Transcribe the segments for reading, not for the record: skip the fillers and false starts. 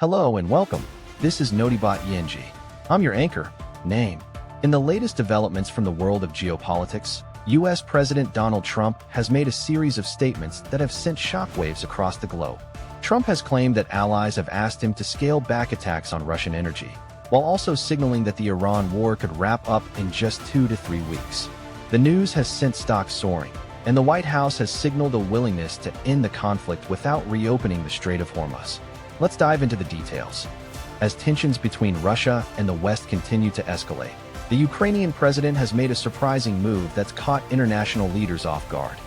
Hello and welcome. This is Notibot Yenji. I'm your anchor. Name. In the latest developments from the world of geopolitics, U.S. President Donald Trump has made a series of statements that have sent shockwaves across the globe. Trump has claimed that allies have asked him to scale back attacks on Russian energy, while also signaling that the Iran war could wrap up in just 2 to 3 weeks. The news has sent stocks soaring, and the White House has signaled a willingness to end the conflict without reopening the Strait of Hormuz. Let's dive into the details. As tensions between Russia and the West continue to escalate, the Ukrainian president has made a surprising move that's caught international leaders off guard.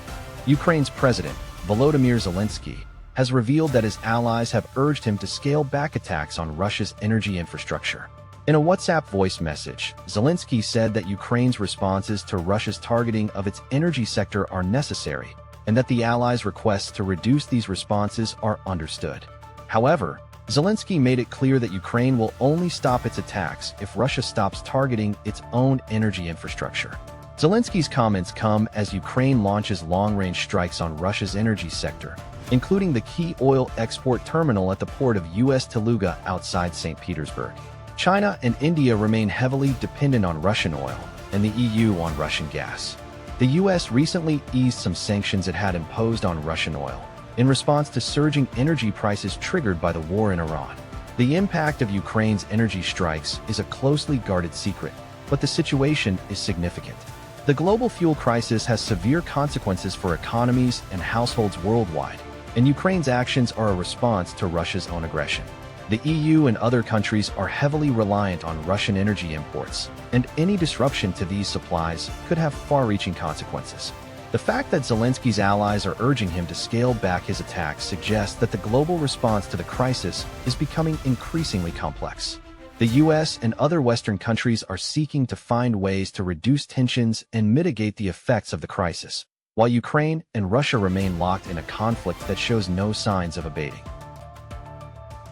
Ukraine's president, Volodymyr Zelensky, has revealed that his allies have urged him to scale back attacks on Russia's energy infrastructure. In a WhatsApp voice message, Zelensky said that Ukraine's responses to Russia's targeting of its energy sector are necessary, and that the allies' requests to reduce these responses are understood. However, Zelensky made it clear that Ukraine will only stop its attacks if Russia stops targeting its own energy infrastructure. Zelensky's comments come as Ukraine launches long-range strikes on Russia's energy sector, including the key oil export terminal at the port of U.S. Teluga outside St. Petersburg. China and India remain heavily dependent on Russian oil, and the EU on Russian gas. The U.S. recently eased some sanctions it had imposed on Russian oil, in response to surging energy prices triggered by the war in Iran. The impact of Ukraine's energy strikes is a closely guarded secret, but the situation is significant. The global fuel crisis has severe consequences for economies and households worldwide, and Ukraine's actions are a response to Russia's own aggression. The EU and other countries are heavily reliant on Russian energy imports, and any disruption to these supplies could have far-reaching consequences. The fact that Zelensky's allies are urging him to scale back his attacks suggests that the global response to the crisis is becoming increasingly complex. The US and other Western countries are seeking to find ways to reduce tensions and mitigate the effects of the crisis, while Ukraine and Russia remain locked in a conflict that shows no signs of abating.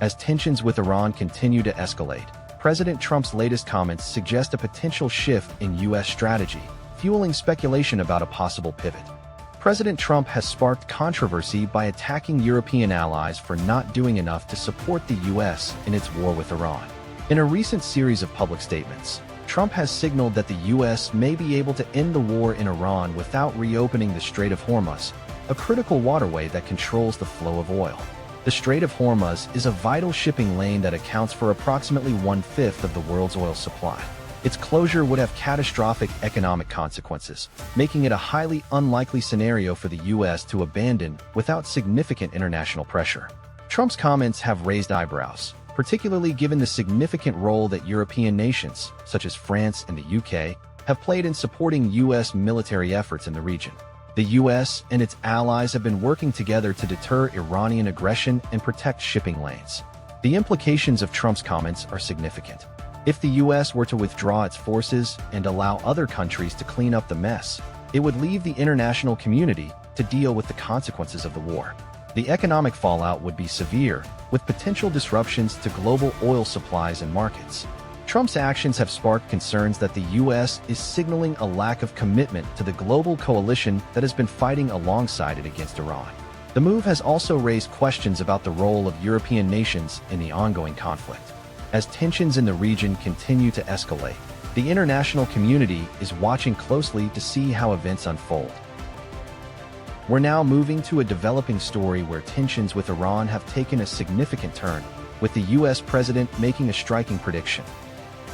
As tensions with Iran continue to escalate, President Trump's latest comments suggest a potential shift in U.S. strategy, fueling speculation about a possible pivot. President Trump has sparked controversy by attacking European allies for not doing enough to support the U.S. in its war with Iran. In a recent series of public statements, Trump has signaled that the U.S. may be able to end the war in Iran without reopening the Strait of Hormuz, a critical waterway that controls the flow of oil. The Strait of Hormuz is a vital shipping lane that accounts for approximately 1/5 of the world's oil supply. Its closure would have catastrophic economic consequences, making it a highly unlikely scenario for the U.S. to abandon without significant international pressure. Trump's comments have raised eyebrows, particularly given the significant role that European nations, such as France and the UK, have played in supporting U.S. military efforts in the region. The U.S. and its allies have been working together to deter Iranian aggression and protect shipping lanes. The implications of Trump's comments are significant. If the U.S. were to withdraw its forces and allow other countries to clean up the mess, it would leave the international community to deal with the consequences of the war. The economic fallout would be severe, with potential disruptions to global oil supplies and markets. Trump's actions have sparked concerns that the U.S. is signaling a lack of commitment to the global coalition that has been fighting alongside it against Iran. The move has also raised questions about the role of European nations in the ongoing conflict. As tensions in the region continue to escalate, the international community is watching closely to see how events unfold. We're now moving to a developing story where tensions with Iran have taken a significant turn, with the U.S. president making a striking prediction.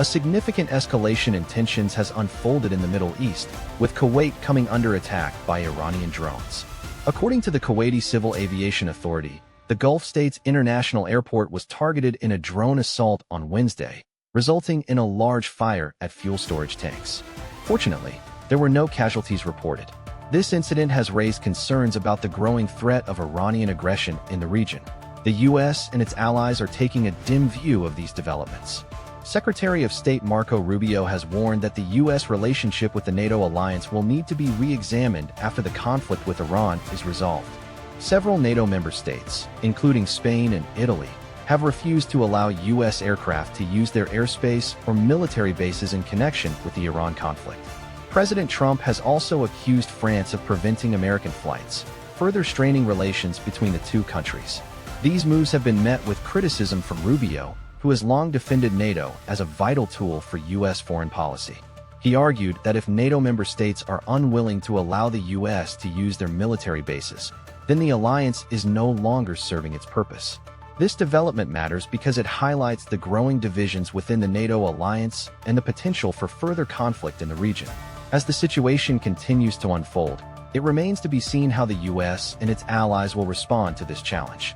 A significant escalation in tensions has unfolded in the Middle East, with Kuwait coming under attack by Iranian drones. According to the Kuwaiti Civil Aviation Authority, the Gulf state's international airport was targeted in a drone assault on Wednesday, resulting in a large fire at fuel storage tanks. Fortunately, there were no casualties reported. This incident has raised concerns about the growing threat of Iranian aggression in the region. The U.S. and its allies are taking a dim view of these developments. Secretary of State Marco Rubio has warned that the U.S. relationship with the NATO alliance will need to be re-examined after the conflict with Iran is resolved. Several NATO member states, including Spain and Italy, have refused to allow U.S. aircraft to use their airspace or military bases in connection with the Iran conflict. President Trump has also accused France of preventing American flights, further straining relations between the two countries. These moves have been met with criticism from Rubio, who has long defended NATO as a vital tool for U.S. foreign policy. He argued that if NATO member states are unwilling to allow the U.S. to use their military bases, then the alliance is no longer serving its purpose. This development matters because it highlights the growing divisions within the NATO alliance and the potential for further conflict in the region. As the situation continues to unfold, it remains to be seen how the U.S. and its allies will respond to this challenge.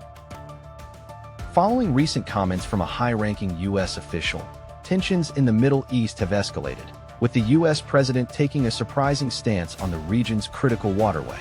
Following recent comments from a high-ranking U.S. official, tensions in the Middle East have escalated, with the U.S. president taking a surprising stance on the region's critical waterway.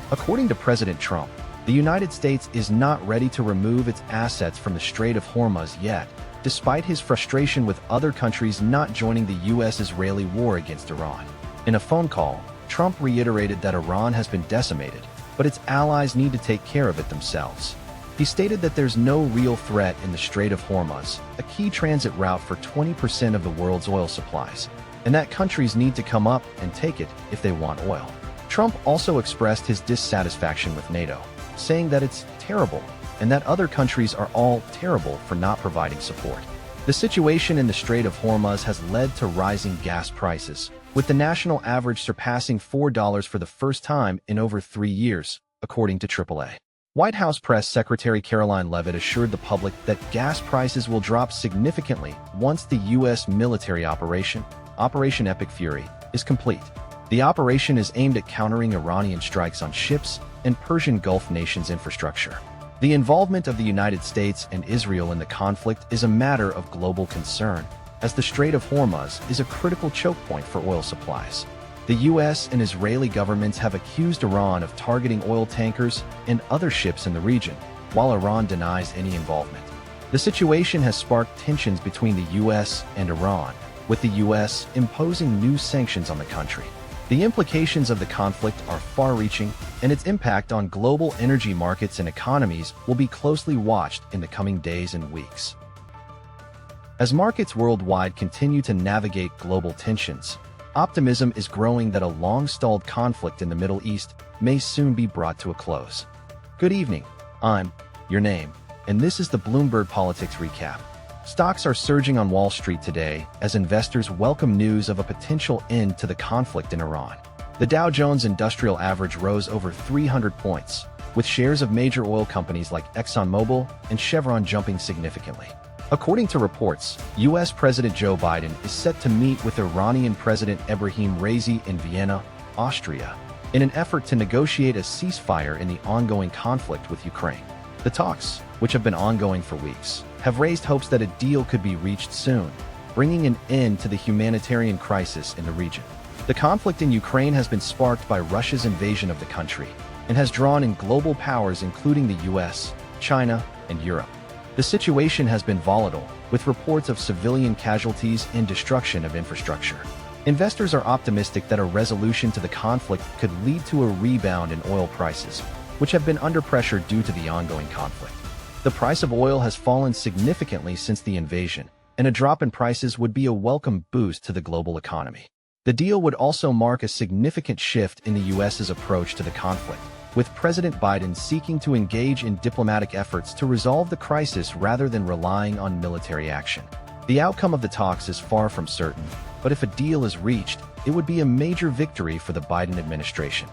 According to President Trump, the United States is not ready to remove its assets from the Strait of Hormuz yet, despite his frustration with other countries not joining the U.S.-Israeli war against Iran. In a phone call, Trump reiterated that Iran has been decimated, but its allies need to take care of it themselves. He stated that there's no real threat in the Strait of Hormuz, a key transit route for 20% of the world's oil supplies, and that countries need to come up and take it if they want oil. Trump also expressed his dissatisfaction with NATO, saying that it's terrible and that other countries are all terrible for not providing support. The situation in the Strait of Hormuz has led to rising gas prices, with the national average surpassing $4 for the first time in over 3 years, according to AAA. White House Press Secretary Caroline Leavitt assured the public that gas prices will drop significantly once the U.S. military Operation Epic Fury, is complete. The operation is aimed at countering Iranian strikes on ships and Persian Gulf nations' infrastructure. The involvement of the United States and Israel in the conflict is a matter of global concern, as the Strait of Hormuz is a critical choke point for oil supplies. The U.S. and Israeli governments have accused Iran of targeting oil tankers and other ships in the region, while Iran denies any involvement. The situation has sparked tensions between the U.S. and Iran, with the U.S. imposing new sanctions on the country. The implications of the conflict are far-reaching, and its impact on global energy markets and economies will be closely watched in the coming days and weeks. As markets worldwide continue to navigate global tensions, optimism is growing that a long-stalled conflict in the Middle East may soon be brought to a close. Good evening, I'm your name, and this is the Bloomberg Politics Recap. Stocks are surging on Wall Street today as investors welcome news of a potential end to the conflict in Iran. The Dow Jones Industrial Average rose over 300 points, with shares of major oil companies like ExxonMobil and Chevron jumping significantly. According to reports, U.S. President Joe Biden is set to meet with Iranian President Ebrahim Raisi in Vienna, Austria, in an effort to negotiate a ceasefire in the ongoing conflict with Ukraine. The talks, which have been ongoing for weeks, have raised hopes that a deal could be reached soon, bringing an end to the humanitarian crisis in the region. The conflict in Ukraine has been sparked by Russia's invasion of the country and has drawn in global powers including the US, China, and Europe. The situation has been volatile, with reports of civilian casualties and destruction of infrastructure. Investors are optimistic that a resolution to the conflict could lead to a rebound in oil prices, which have been under pressure due to the ongoing conflict. The price of oil has fallen significantly since the invasion, and a drop in prices would be a welcome boost to the global economy. The deal would also mark a significant shift in the U.S.'s approach to the conflict, with President Biden seeking to engage in diplomatic efforts to resolve the crisis rather than relying on military action. The outcome of the talks is far from certain, but if a deal is reached, it would be a major victory for the Biden administration.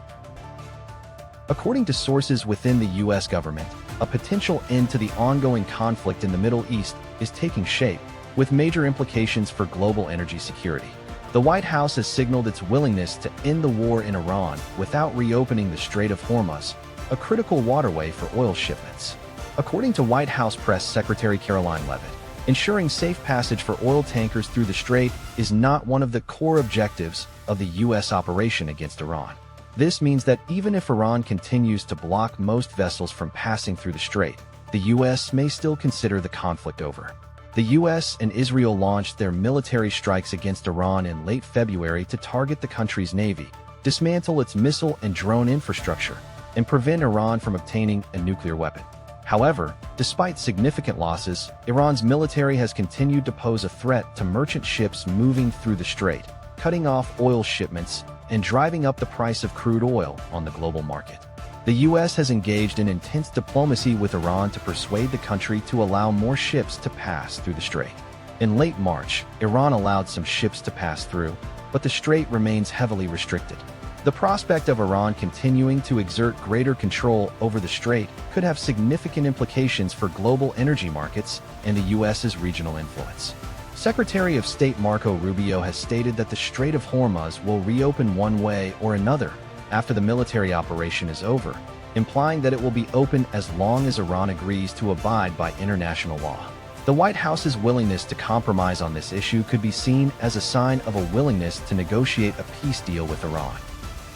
According to sources within the U.S. government, a potential end to the ongoing conflict in the Middle East is taking shape, with major implications for global energy security. The White House has signaled its willingness to end the war in Iran without reopening the Strait of Hormuz, a critical waterway for oil shipments. According to White House Press Secretary Caroline Leavitt, ensuring safe passage for oil tankers through the strait is not one of the core objectives of the U.S. operation against Iran. This means that even if Iran continues to block most vessels from passing through the strait, the U.S. may still consider the conflict over. The U.S. and Israel launched their military strikes against Iran in late February to target the country's navy, dismantle its missile and drone infrastructure, and prevent Iran from obtaining a nuclear weapon. However, despite significant losses, Iran's military has continued to pose a threat to merchant ships moving through the strait, cutting off oil shipments and driving up the price of crude oil on the global market. The U.S. has engaged in intense diplomacy with Iran to persuade the country to allow more ships to pass through the strait. In late March, Iran allowed some ships to pass through, but the strait remains heavily restricted. The prospect of Iran continuing to exert greater control over the strait could have significant implications for global energy markets and the U.S.'s regional influence. Secretary of State Marco Rubio has stated that the Strait of Hormuz will reopen one way or another after the military operation is over, implying that it will be open as long as Iran agrees to abide by international law. The White House's willingness to compromise on this issue could be seen as a sign of a willingness to negotiate a peace deal with Iran.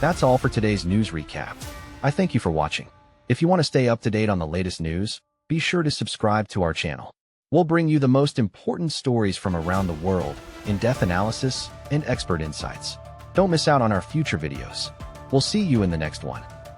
That's all for today's news recap. I thank you for watching. If you want to stay up to date on the latest news, be sure to subscribe to our channel. We'll bring you the most important stories from around the world, in-depth analysis, and expert insights. Don't miss out on our future videos. We'll see you in the next one.